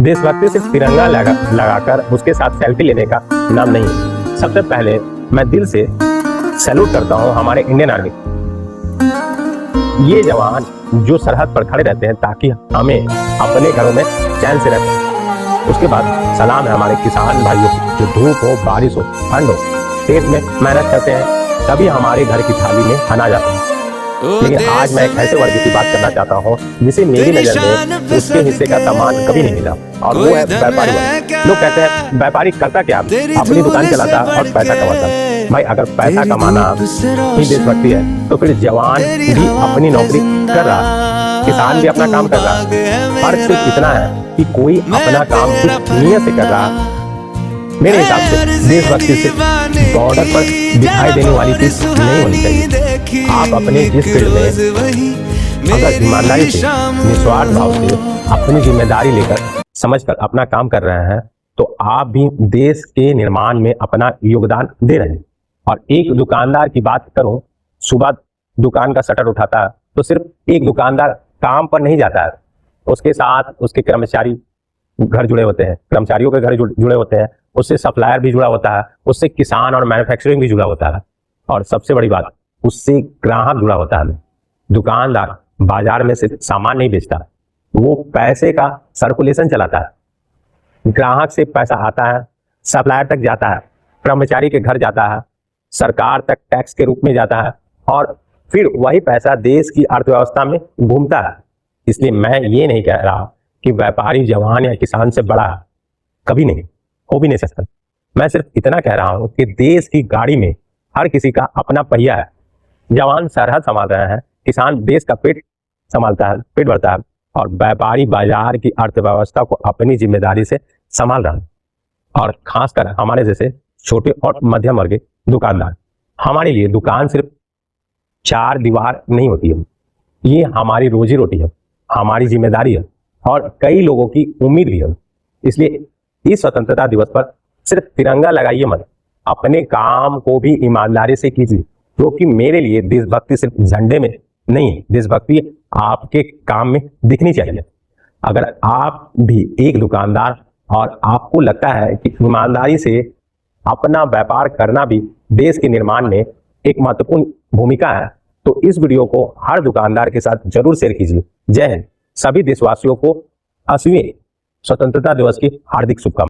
देशभक्ति सिर्फ तिरंगा लगाकर उसके साथ सेल्फी लेने का नाम नहीं है। सबसे पहले मैं दिल से सैल्यूट करता हूं हमारे इंडियन आर्मी, ये जवान जो सरहद पर खड़े रहते हैं ताकि हमें अपने घरों में चैन से रखें। उसके बाद सलाम है हमारे किसान भाइयों को, जो धूप हो, बारिश हो, ठंड हो, खेत में मेहनत करते हैं, तभी हमारे घर की थाली में अनाज आता है। लेकिन आज मैं एक ऐसे वर्ग की बात करना चाहता हूँ जिसे मेरी नजर में उसके हिस्से का सामान कभी नहीं मिला, और वो है व्यापारी वर्ग। लोग कहते हैं व्यापारी करता क्या, अपनी दुकान चलाता और पैसा कमाता। भाई अगर पैसा कमाना ही देशभक्ति है तो फिर जवान भी अपनी नौकरी कर रहा, किसान भी अपना काम कर रहा। फर्क सिर्फ इतना है कि कोई अपना काम कुछ नियत से कर रहा। मेरे हिसाब से देशभक्ति सिर्फ बॉर्डर पर दिखाई देने वाली चीज नहीं होनी चाहिए। आप अपने जिस फील्ड में अगर ईमानदारी से, निस्वार्थ भाव से, अपनी जिम्मेदारी लेकर समझकर अपना काम कर रहे हैं तो आप भी देश के निर्माण में अपना योगदान दे रहे हैं। और एक दुकानदार की बात करूं, सुबह दुकान का शटर उठाता है तो सिर्फ एक दुकानदार काम पर नहीं जाता है, उसके साथ उसके कर्मचारी घर जुड़े होते हैं, कर्मचारियों के घर जुड़े होते हैं, उससे सप्लायर भी जुड़ा होता है, उससे किसान और मैन्युफैक्चरिंग भी जुड़ा होता है, और सबसे बड़ी बात उससे ग्राहक जुड़ा होता है। दुकानदार बाजार में सिर्फ सामान नहीं बेचता, वो पैसे का सर्कुलेशन चलाता है। ग्राहक से पैसा आता है, सप्लायर तक जाता है, कर्मचारी के घर जाता है, सरकार तक टैक्स के रूप में जाता है, और फिर वही पैसा देश की अर्थव्यवस्था में घूमता है। इसलिए मैं ये नहीं कह रहा कि व्यापारी जवान या किसान से बड़ा है, कभी नहीं, हो भी नहीं सकता। मैं सिर्फ इतना कह रहा हूं कि देश की गाड़ी में हर किसी का अपना पहिया है। जवान सरहद संभाल रहे हैं, किसान देश का पेट संभालता है, पेट भरता है, और व्यापारी बाजार की अर्थव्यवस्था को अपनी जिम्मेदारी से संभाल रहा है। और खासकर हमारे जैसे छोटे और मध्यम वर्ग के दुकानदार, हमारे लिए दुकान सिर्फ चार दीवार नहीं होती है, ये हमारी रोजी रोटी है, हमारी जिम्मेदारी है, और कई लोगों की उम्मीद भी है। इसलिए इस स्वतंत्रता दिवस पर सिर्फ तिरंगा लगाइए मत, अपने काम को भी ईमानदारी से कीजिए, क्योंकि मेरे लिए देशभक्ति सिर्फ झंडे में नहीं, देशभक्ति आपके काम में दिखनी चाहिए। अगर आप भी एक दुकानदार और आपको लगता है कि ईमानदारी से अपना व्यापार करना भी देश के निर्माण में एक महत्वपूर्ण भूमिका है, तो इस वीडियो को हर दुकानदार के साथ जरूर शेयर कीजिए। जय हिंद। सभी देशवासियों को 80वें स्वतंत्रता दिवस की हार्दिक शुभकामनाएं।